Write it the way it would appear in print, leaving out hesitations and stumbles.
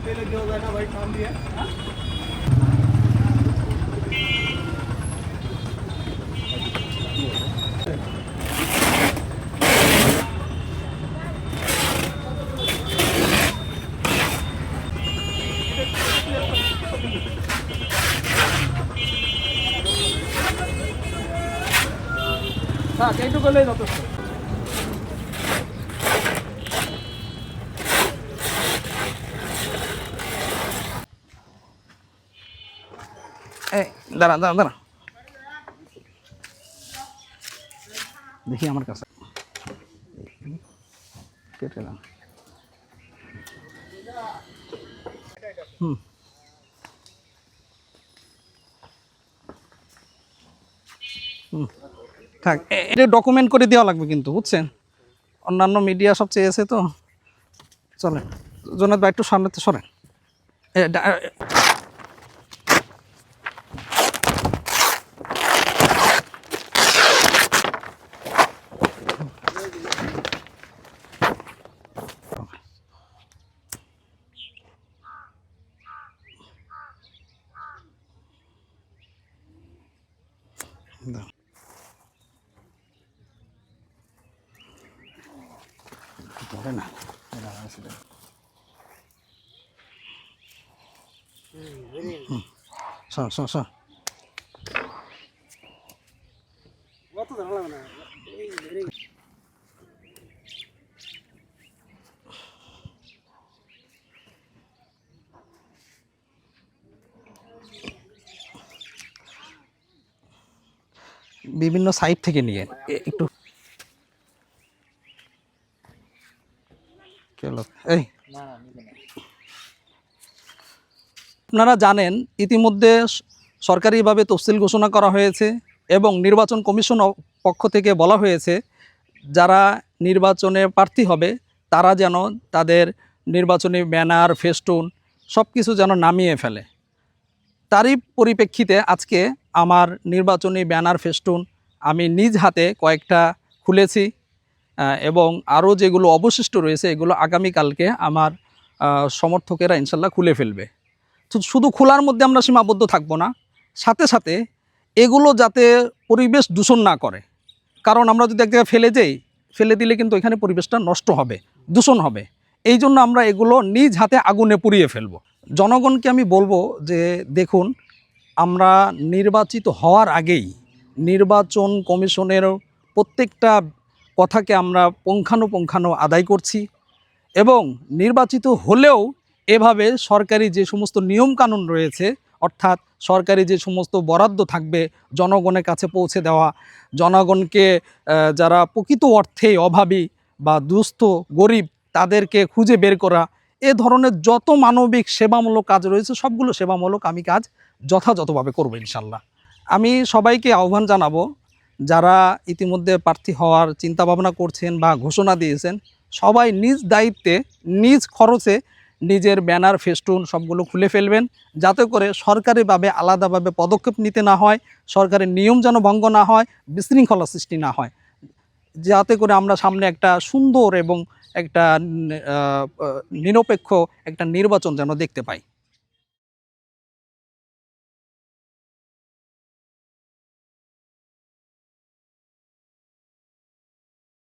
ফেলে দেওয়া যায় না ভাই কান দিয়ে। থাক এইটুকু করলেই যথেষ্ট। এই দাঁড়া দাঁড়া দাঁড়া, দেখি আমার কাছে কেটে দাও। থাক, এটা ডকুমেন্ট করে দেওয়া লাগবে কিন্তু, বুঝছেন? অন্যান্য মিডিয়া সব চেয়েছে তো। চলেন জোনাদ ভাই একটু সামনে সরেন। না সর সর সর। বিভিন্ন সাইট থেকে নিয়ে একটু এই আপনারা জানেন ইতিমধ্যে সরকারিভাবে তফসিল ঘোষণা করা হয়েছে এবং নির্বাচন কমিশন পক্ষ থেকে বলা হয়েছে যারা নির্বাচনে প্রার্থী হবে তারা যেন তাদের নির্বাচনী ব্যানার ফেস্টুন সব কিছু যেন নামিয়ে ফেলে। তারই পরিপ্রেক্ষিতে আজকে আমার নির্বাচনী ব্যানার ফেস্টুন আমি নিজ হাতে কয়েকটা খুলেছি এবং আরও যেগুলো অবশিষ্ট রয়েছে এগুলো আগামীকালকে আমার সমর্থকেরা ইনশাল্লাহ খুলে ফেলবে। তো শুধু খোলার মধ্যে আমরা সীমাবদ্ধ থাকবো না, সাথে সাথে এগুলো যাতে পরিবেশ দূষণ না করে, কারণ আমরা যদি এক জায়গায় ফেলে দিলে কিন্তু এখানে পরিবেশটা নষ্ট হবে, দূষণ হবে। এই জন্য আমরা এগুলো নিজ হাতে আগুনে পুড়িয়ে ফেলব। জনগণকে আমি বলবো যে দেখুন, আমরা নির্বাচিত হওয়ার আগেই নির্বাচন কমিশনের প্রত্যেকটা কথাকে আমরা পুঙ্খানুপুঙ্খানু আদায় করছি এবং নির্বাচিত হলেও এভাবে সরকারি যে সমস্ত নিয়মকানুন রয়েছে, অর্থাৎ সরকারি যে সমস্ত বরাদ্দ থাকবে জনগণের কাছে পৌঁছে দেওয়া, জনগণকে যারা প্রকৃত অর্থেই অভাবী বা দুস্থ গরিব তাদেরকে খুঁজে বের করা, এ ধরনের যত মানবিক সেবামূলক কাজ রয়েছে সবগুলো সেবামূলক আমি কাজ যথাযথভাবে করব ইনশাল্লাহ। আমি সবাইকে আহ্বান জানাবো যারা ইতিমধ্যে প্রার্থী হওয়ার চিন্তাভাবনা করছেন বা ঘোষণা দিয়েছেন, সবাই নিজ দায়িত্বে নিজ খরচে নিজের ব্যানার ফেস্টুন সবগুলো খুলে ফেলবেন, যাতে করে সরকারিভাবে আলাদাভাবে পদক্ষেপ নিতে না হয়, সরকারের নিয়ম যেন ভঙ্গ না হয়, বিশৃঙ্খলা সৃষ্টি না হয়, যাতে করে আমরা সামনে একটা সুন্দর এবং একটা নিরপেক্ষ একটা নির্বাচন যেন দেখতে পাই।